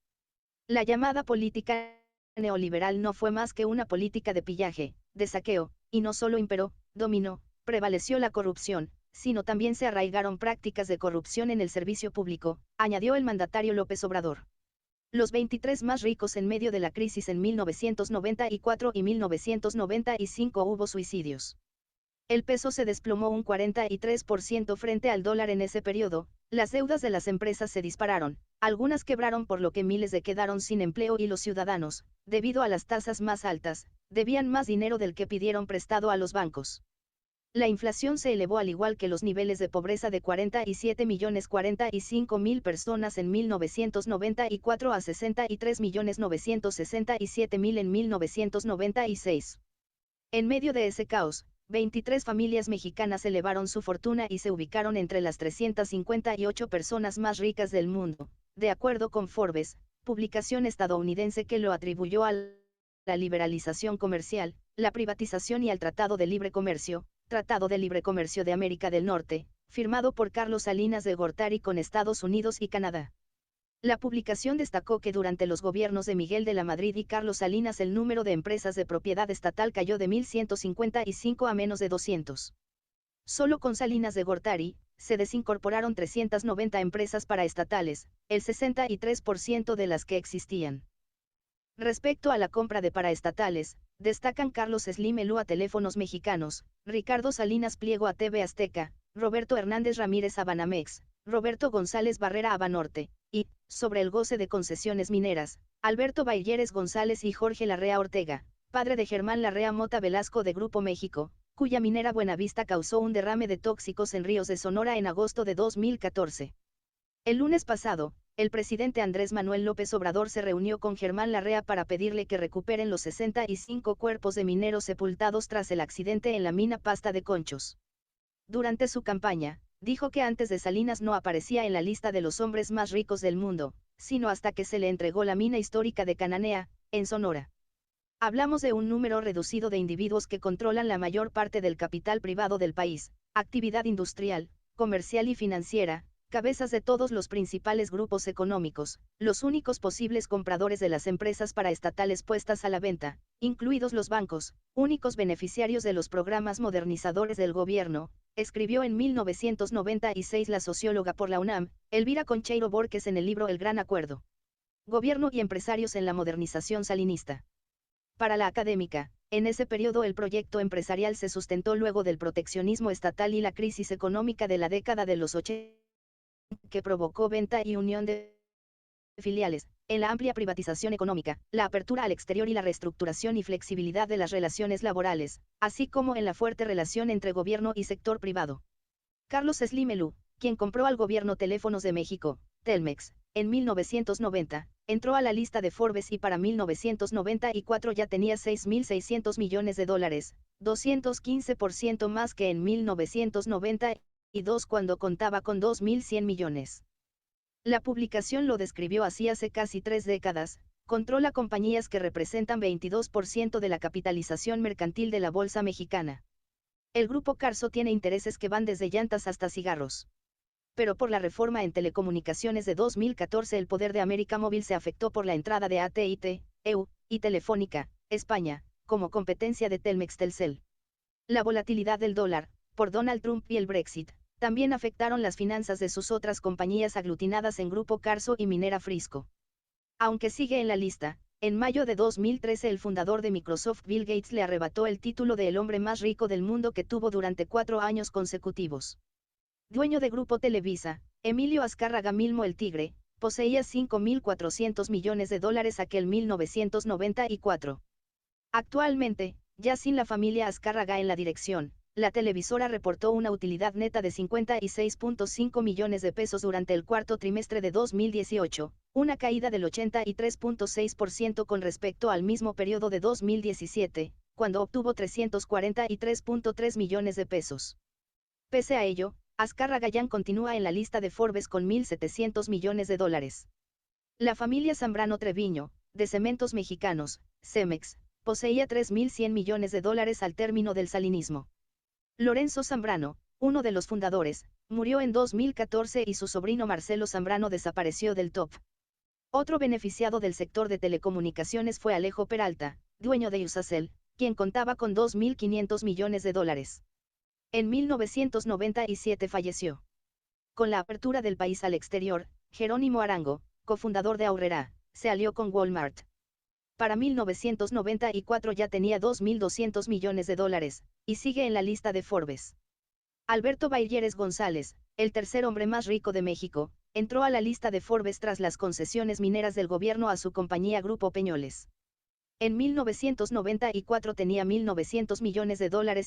La llamada política neoliberal no fue más que una política de pillaje, de saqueo, y no solo imperó, dominó, prevaleció la corrupción, sino también se arraigaron prácticas de corrupción en el servicio público, añadió el mandatario López Obrador. Los 23 más ricos en medio de la crisis en 1994 y 1995 hubo suicidios. El peso se desplomó un 43% frente al dólar en ese periodo, las deudas de las empresas se dispararon, algunas quebraron por lo que miles de quedaron sin empleo y los ciudadanos, debido a las tasas más altas, debían más dinero del que pidieron prestado a los bancos. La inflación se elevó al igual que los niveles de pobreza de 47.045.000 personas en 1994 a 63.967.000 en 1996. En medio de ese caos, 23 familias mexicanas elevaron su fortuna y se ubicaron entre las 358 personas más ricas del mundo, de acuerdo con Forbes, publicación estadounidense que lo atribuyó a la liberalización comercial, la privatización y al Tratado de Libre Comercio de América del Norte, firmado por Carlos Salinas de Gortari con Estados Unidos y Canadá. La publicación destacó que durante los gobiernos de Miguel de la Madrid y Carlos Salinas el número de empresas de propiedad estatal cayó de 1.155 a menos de 200. Solo con Salinas de Gortari, se desincorporaron 390 empresas paraestatales, el 63% de las que existían. Respecto a la compra de paraestatales, destacan Carlos Slim Elú a Teléfonos Mexicanos, Ricardo Salinas Pliego a TV Azteca, Roberto Hernández Ramírez a Banamex, Roberto González Barrera a Banorte, y, sobre el goce de concesiones mineras, Alberto Bailleres González y Jorge Larrea Ortega, padre de Germán Larrea Mota Velasco de Grupo México, cuya minera Buenavista causó un derrame de tóxicos en ríos de Sonora en agosto de 2014. El lunes pasado, el presidente Andrés Manuel López Obrador se reunió con Germán Larrea para pedirle que recuperen los 65 cuerpos de mineros sepultados tras el accidente en la mina Pasta de Conchos. Durante su campaña, dijo que antes de Salinas no aparecía en la lista de los hombres más ricos del mundo, sino hasta que se le entregó la mina histórica de Cananea, en Sonora. Hablamos de un número reducido de individuos que controlan la mayor parte del capital privado del país, actividad industrial, comercial y financiera, cabezas de todos los principales grupos económicos, los únicos posibles compradores de las empresas paraestatales puestas a la venta, incluidos los bancos, únicos beneficiarios de los programas modernizadores del gobierno, escribió en 1996 la socióloga por la UNAM, Elvira Concheiro Borges en el libro El Gran Acuerdo. Gobierno y empresarios en la modernización salinista. Para la académica, en ese periodo el proyecto empresarial se sustentó luego del proteccionismo estatal y la crisis económica de la década de los 80, que provocó venta y unión de filiales, en la amplia privatización económica, la apertura al exterior y la reestructuración y flexibilidad de las relaciones laborales, así como en la fuerte relación entre gobierno y sector privado. Carlos Slim Elú, quien compró al gobierno Teléfonos de México, Telmex, en 1990, entró a la lista de Forbes y para 1994 ya tenía $6.600 millones, 215% más que en 1992 cuando contaba con 2.100 millones. La publicación lo describió así hace casi 3 décadas, controla compañías que representan 22% de la capitalización mercantil de la bolsa mexicana. El grupo Carso tiene intereses que van desde llantas hasta cigarros. Pero por la reforma en telecomunicaciones de 2014 el poder de América Móvil se afectó por la entrada de AT&T, EU, y Telefónica, España, como competencia de Telmex Telcel. La volatilidad del dólar, por Donald Trump y el Brexit, también afectaron las finanzas de sus otras compañías aglutinadas en Grupo Carso y Minera Frisco. Aunque sigue en la lista, en mayo de 2013 el fundador de Microsoft Bill Gates le arrebató el título de el hombre más rico del mundo que tuvo durante 4 años consecutivos. Dueño de Grupo Televisa, Emilio Azcárraga Milmo el Tigre, poseía $5.400 millones aquel 1994. Actualmente, ya sin la familia Azcárraga en la dirección, la televisora reportó una utilidad neta de $56.5 millones durante el cuarto trimestre de 2018, una caída del 83.6% con respecto al mismo periodo de 2017, cuando obtuvo $343.3 millones. Pese a ello, Azcárraga ya continúa en la lista de Forbes con $1.700 millones. La familia Zambrano Treviño, de Cementos Mexicanos, Cemex, poseía $3.100 millones al término del salinismo. Lorenzo Zambrano, uno de los fundadores, murió en 2014 y su sobrino Marcelo Zambrano desapareció del top. Otro beneficiado del sector de telecomunicaciones fue Alejo Peralta, dueño de Usacell, quien contaba con $2.500 millones. En 1997 falleció. Con la apertura del país al exterior, Jerónimo Arango, cofundador de Aurrera, se alió con Walmart. Para 1994 ya tenía $2.200 millones, y sigue en la lista de Forbes. Alberto Bailleres González, el tercer hombre más rico de México, entró a la lista de Forbes tras las concesiones mineras del gobierno a su compañía Grupo Peñoles. En 1994 tenía $1.900 millones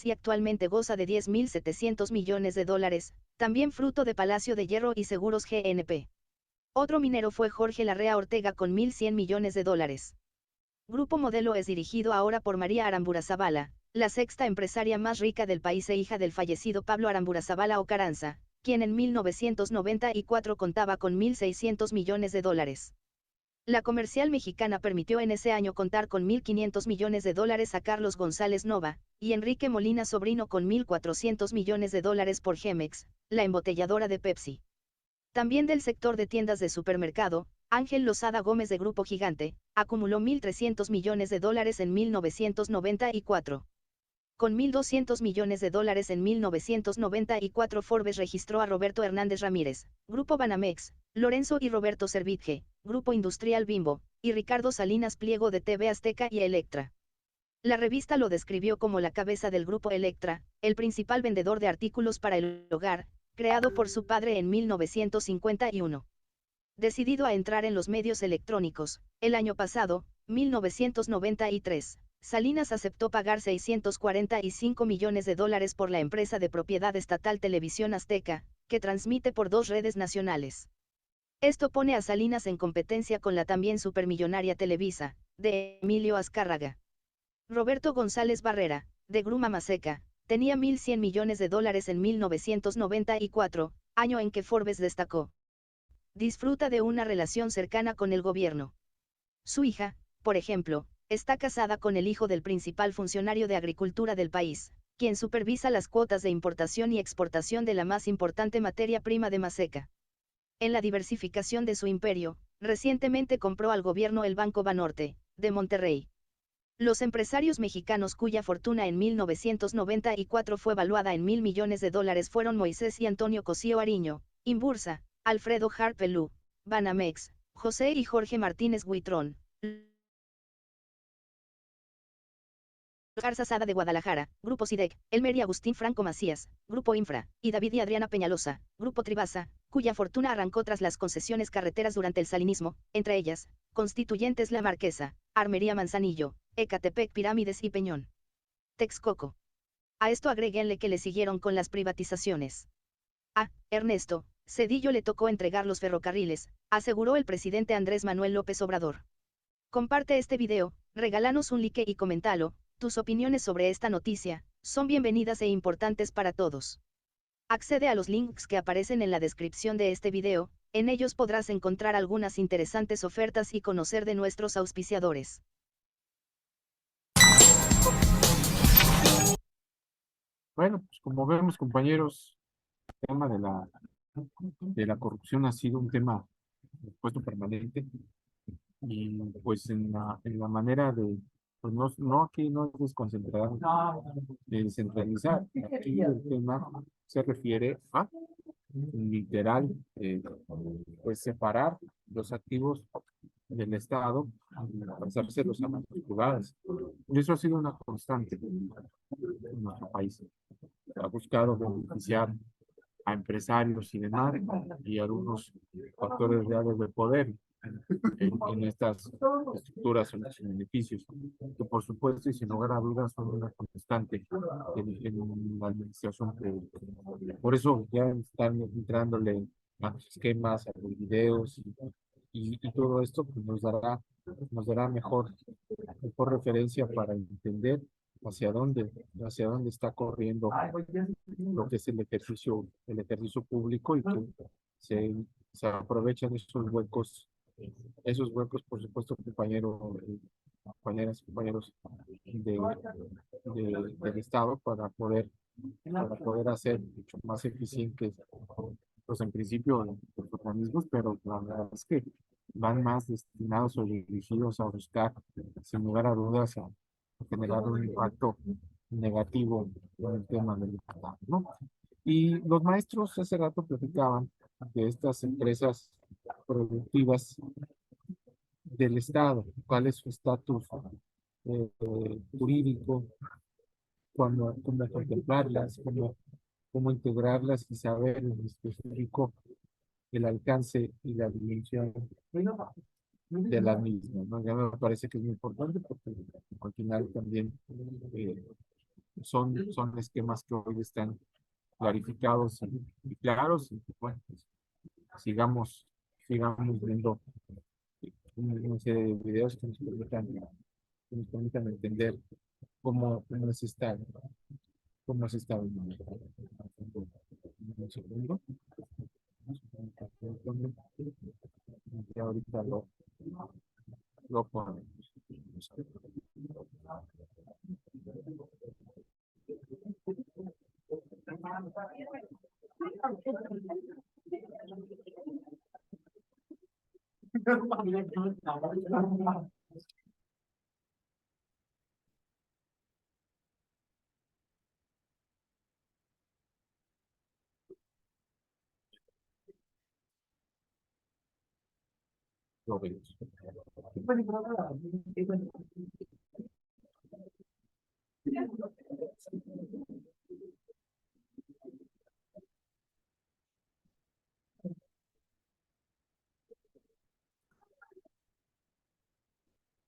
y actualmente goza de $10.700 millones, también fruto de Palacio de Hierro y Seguros GNP. Otro minero fue Jorge Larrea Ortega con $1.100 millones. Grupo Modelo es dirigido ahora por María Aramburuzabala, la sexta empresaria más rica del país e hija del fallecido Pablo Aramburuzabala Ocaranza, quien en 1994 contaba con $1.600 millones. La comercial mexicana permitió en ese año contar con $1.500 millones a Carlos González Nova, y Enrique Molina Sobrino con $1.400 millones por Gemex, la embotelladora de Pepsi. También del sector de tiendas de supermercado, Ángel Lozada Gómez de Grupo Gigante, acumuló $1.300 millones en 1994. Con $1.200 millones en 1994 Forbes registró a Roberto Hernández Ramírez, Grupo Banamex, Lorenzo y Roberto Servitje, Grupo Industrial Bimbo, y Ricardo Salinas Pliego de TV Azteca y Electra. La revista lo describió como la cabeza del Grupo Electra, el principal vendedor de artículos para el hogar, creado por su padre en 1951. Decidido a entrar en los medios electrónicos, el año pasado, 1993, Salinas aceptó pagar $645 millones por la empresa de propiedad estatal Televisión Azteca, que transmite por 2 redes nacionales. Esto pone a Salinas en competencia con la también supermillonaria Televisa, de Emilio Azcárraga. Roberto González Barrera, de Gruma Maseca, tenía $1.100 millones en 1994, año en que Forbes destacó. disfruta de una relación cercana con el gobierno. Su hija, por ejemplo, está casada con el hijo del principal funcionario de agricultura del país, quien supervisa las cuotas de importación y exportación de la más importante materia prima de Maseca. En la diversificación de su imperio, recientemente compró al gobierno el Banco Banorte, de Monterrey. Los empresarios mexicanos cuya fortuna en 1994 fue valuada en $1.000 millones fueron Moisés y Antonio Cosío Ariño, Imbursa, Alfredo Harpelú, Banamex, José y Jorge Martínez Huitrón, Garza Sada de Guadalajara, Grupo SIDEC, Elmer y Agustín Franco Macías, Grupo Infra, y David y Adriana Peñalosa, Grupo Tribasa, cuya fortuna arrancó tras las concesiones carreteras durante el salinismo, entre ellas, Constituyentes La Marquesa, Armería Manzanillo, Ecatepec Pirámides y Peñón. Texcoco. A esto agréguenle que le siguieron con las privatizaciones. A Ernesto Zedillo le tocó entregar los ferrocarriles, aseguró el presidente Andrés Manuel López Obrador. Comparte este video, regálanos un like y coméntalo. Tus opiniones sobre esta noticia son bienvenidas e importantes para todos. Accede a los links que aparecen en la descripción de este video, en ellos podrás encontrar algunas interesantes ofertas y conocer de nuestros auspiciadores. Bueno, pues como vemos, compañeros, el tema de la corrupción ha sido un tema puesto permanente y pues en la manera de, pues no aquí no es desconcentrar, de descentralizar. Aquí el tema se refiere a literal, pues separar los activos del Estado y pasárselos a manos privadas. Y eso ha sido una constante en nuestro país. Se ha buscado beneficiar a empresarios y demás, y algunos factores reales de poder en estas estructuras, en los beneficios, que por supuesto y sin lugar a dudas son una constante en la administración pública. Por eso ya están entrándole a los esquemas, a los videos y todo esto pues nos dará mejor referencia para entender hacia dónde está corriendo lo que es el ejercicio público y que se, se aprovechan esos huecos, por supuesto, compañeras y compañeros del Estado para poder hacer mucho más eficientes, pues en principio los organismos, pero la verdad es que van más destinados o dirigidos a buscar, sin lugar a dudas, a generar un impacto negativo en el tema del Estado, ¿no? Y los maestros hace rato platicaban de estas empresas productivas del Estado, cuál es su estatus jurídico, cómo contemplarlas, cómo integrarlas y saber en específico el alcance y la dimensión de la misma, ¿no? Ya me parece que es muy importante porque al final también eh, son esquemas que hoy están clarificados y claros, y bueno, pues, sigamos viendo una serie de videos que nos permitan entender cómo cómo se está viviendo. Un segundo. Y ahorita lo ponemos. Lo vemos.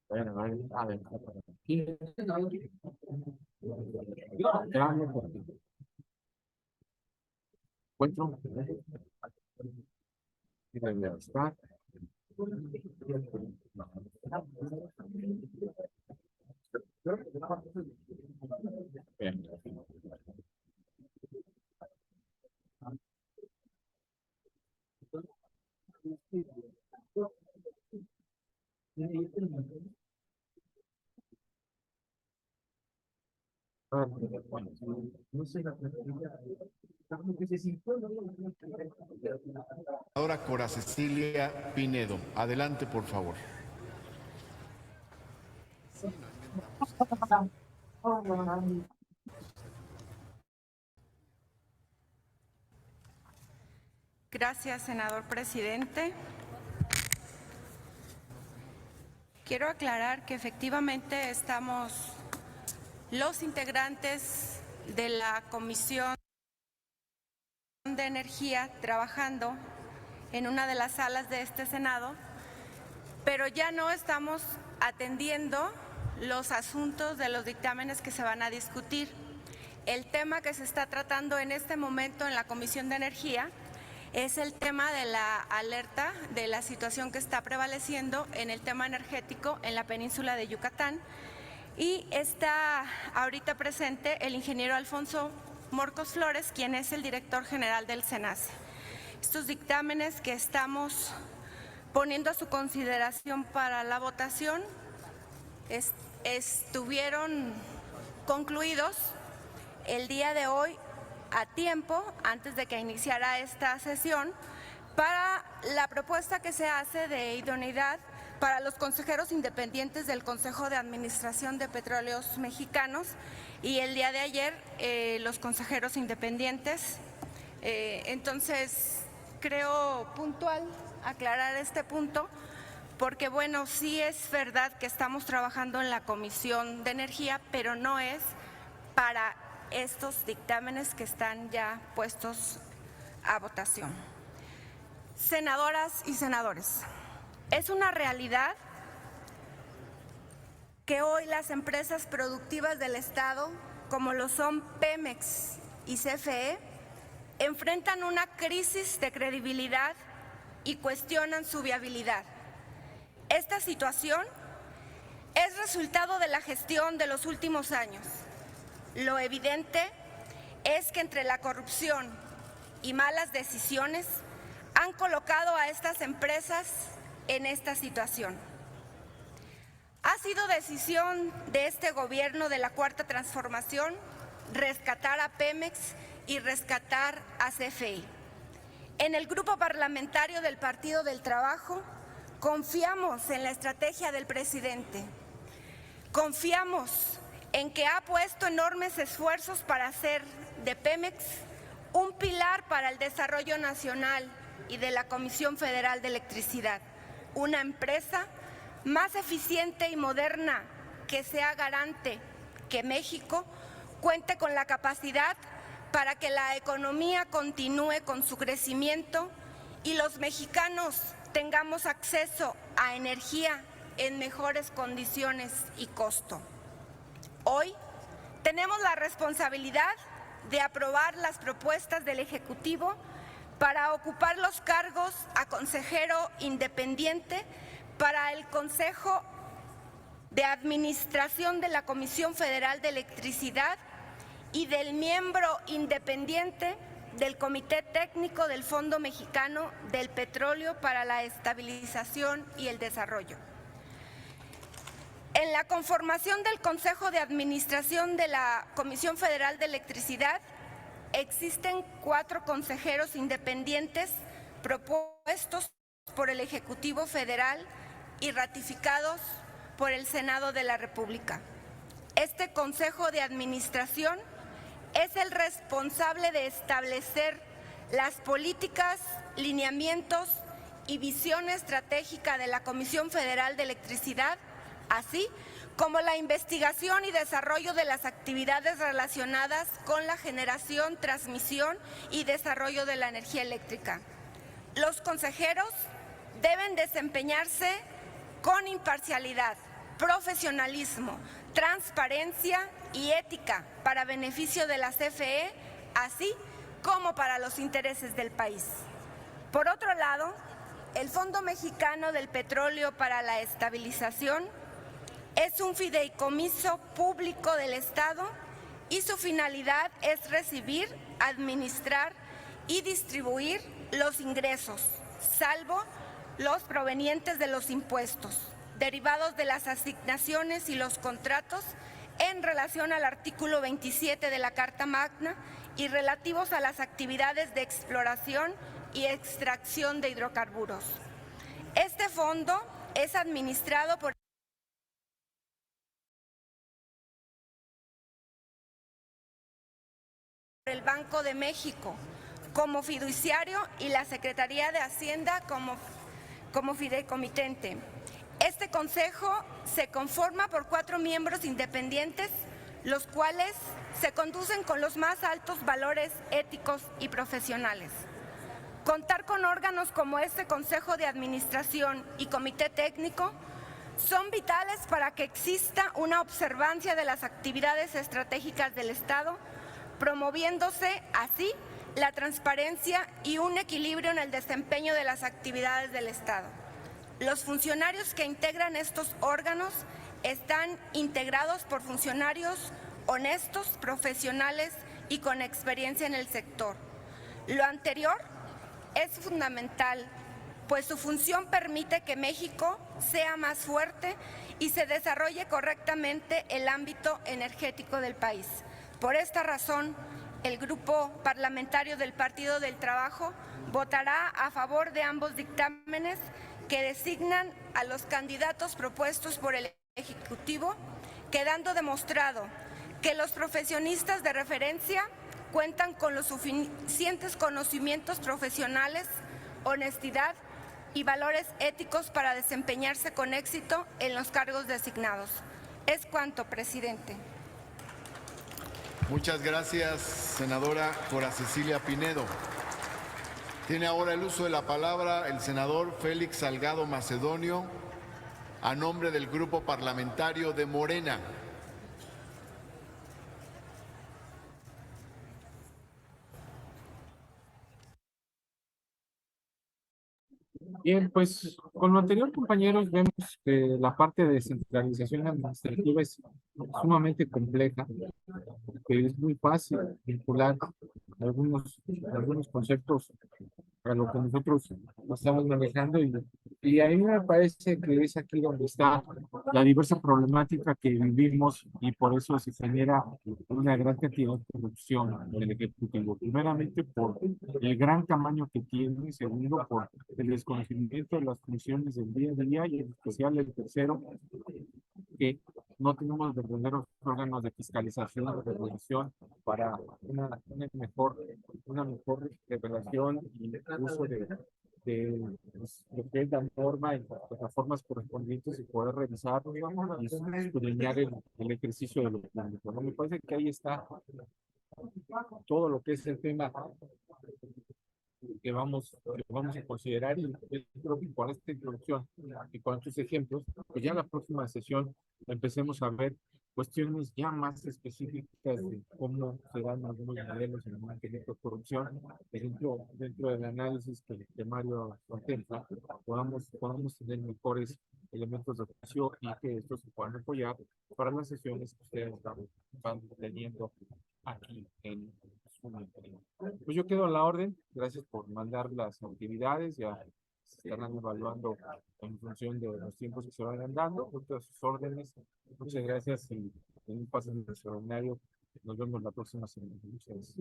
Bueno, a ver, aquí. Veamos por aquí. Encuentro. Y debe estar. Bien. Ahora Cora Cecilia Pinedo. Adelante, por favor. Gracias, senador presidente. Quiero aclarar que efectivamente estamos los integrantes de la Comisión de Energía trabajando en una de las salas de este Senado, pero ya no estamos atendiendo los asuntos de los dictámenes que se van a discutir. El tema que se está tratando en este momento en la Comisión de Energía es el tema de la alerta de la situación que está prevaleciendo en el tema energético en la península de Yucatán, y está ahorita presente el ingeniero Alfonso Morcos Flores, quien es el director general del SENACE. Estos dictámenes que estamos poniendo a su consideración para la votación estuvieron concluidos el día de hoy a tiempo, antes de que iniciara esta sesión, para la propuesta que se hace de idoneidad para los consejeros independientes del Consejo de Administración de Petróleos Mexicanos, y el día de ayer los consejeros independientes. Entonces, creo puntual aclarar este punto, porque bueno, sí es verdad que estamos trabajando en la Comisión de Energía, pero no es para estos dictámenes que están ya puestos a votación. Senadoras y senadores, es una realidad que hoy las empresas productivas del Estado, como lo son Pemex y CFE, enfrentan una crisis de credibilidad y cuestionan su viabilidad. Esta situación es resultado de la gestión de los últimos años. Lo evidente es que entre la corrupción y malas decisiones han colocado a estas empresas en esta situación. Ha sido decisión de este gobierno de la Cuarta Transformación rescatar a Pemex y rescatar a CFE. En el grupo parlamentario del Partido del Trabajo confiamos en la estrategia del presidente. Confiamos en que ha puesto enormes esfuerzos para hacer de Pemex un pilar para el desarrollo nacional y de la Comisión Federal de Electricidad, una empresa más eficiente y moderna que sea garante que México cuente con la capacidad para que la economía continúe con su crecimiento y los mexicanos tengamos acceso a energía en mejores condiciones y costo. Hoy tenemos la responsabilidad de aprobar las propuestas del Ejecutivo para ocupar los cargos a consejero independiente para el Consejo de Administración de la Comisión Federal de Electricidad y del miembro independiente del Comité Técnico del Fondo Mexicano del Petróleo para la Estabilización y el Desarrollo. En la conformación del Consejo de Administración de la Comisión Federal de Electricidad existen 4 consejeros independientes propuestos por el Ejecutivo Federal y ratificados por el Senado de la República. Este Consejo de Administración es el responsable de establecer las políticas, lineamientos y visión estratégica de la Comisión Federal de Electricidad, así como la investigación y desarrollo de las actividades relacionadas con la generación, transmisión y desarrollo de la energía eléctrica. Los consejeros deben desempeñarse con imparcialidad, profesionalismo, transparencia y ética para beneficio de la CFE, así como para los intereses del país. Por otro lado, el Fondo Mexicano del Petróleo para la Estabilización es un fideicomiso público del Estado y su finalidad es recibir, administrar y distribuir los ingresos, salvo los provenientes de los impuestos, derivados de las asignaciones y los contratos en relación al artículo 27 de la Carta Magna y relativos a las actividades de exploración y extracción de hidrocarburos. Este fondo es administrado por el Banco de México como fiduciario y la Secretaría de Hacienda como fideicomitente. Este consejo se conforma por 4 miembros independientes, los cuales se conducen con los más altos valores éticos y profesionales. Contar con órganos como este Consejo de Administración y Comité Técnico son vitales para que exista una observancia de las actividades estratégicas del Estado, promoviéndose así la transparencia y un equilibrio en el desempeño de las actividades del Estado. Los funcionarios que integran estos órganos están integrados por funcionarios honestos, profesionales y con experiencia en el sector. Lo anterior es fundamental, pues su función permite que México sea más fuerte y se desarrolle correctamente el ámbito energético del país. Por esta razón, el Grupo Parlamentario del Partido del Trabajo votará a favor de ambos dictámenes que designan a los candidatos propuestos por el Ejecutivo, quedando demostrado que los profesionistas de referencia cuentan con los suficientes conocimientos profesionales, honestidad y valores éticos para desempeñarse con éxito en los cargos designados. Es cuanto, presidente. Muchas gracias, senadora Cora Cecilia Pinedo. Tiene ahora el uso de la palabra el senador Félix Salgado Macedonio, a nombre del Grupo Parlamentario de Morena. Bien, pues con lo anterior, compañeros, vemos que la parte de descentralización administrativa es sumamente compleja, que es muy fácil vincular algunos conceptos a lo que nosotros estamos manejando y a mí me parece que es aquí donde está la diversa problemática que vivimos y por eso se genera una gran cantidad de corrupción en el Ejecutivo. Primeramente por el gran tamaño que tiene, y segundo por el desconocimiento de las funciones del día a día y en especial el tercero, que no tenemos verdaderos órganos de fiscalización o de regulación para una mejor revelación y uso de pues, lo que es la norma en las plataformas correspondientes y poder revisar y escudriñar el ejercicio de lo público, ¿no? Me parece que ahí está todo lo que es el tema que vamos a considerar y creo que con esta introducción y con estos ejemplos, pues ya en la próxima sesión empecemos a ver cuestiones ya más específicas de cómo se dan algunos modelos en el mantenimiento de corrupción. Por ejemplo, dentro del análisis que Mario contempla, podamos tener mejores elementos de juicio y que estos se puedan apoyar para las sesiones que ustedes van teniendo aquí en pues yo quedo a la orden. Gracias por mandar las actividades. Ya se estarán evaluando en función de los tiempos que se vayan dando. Todas sus órdenes. Muchas gracias y en un paso extraordinario. Nos vemos la próxima semana. Muchas gracias.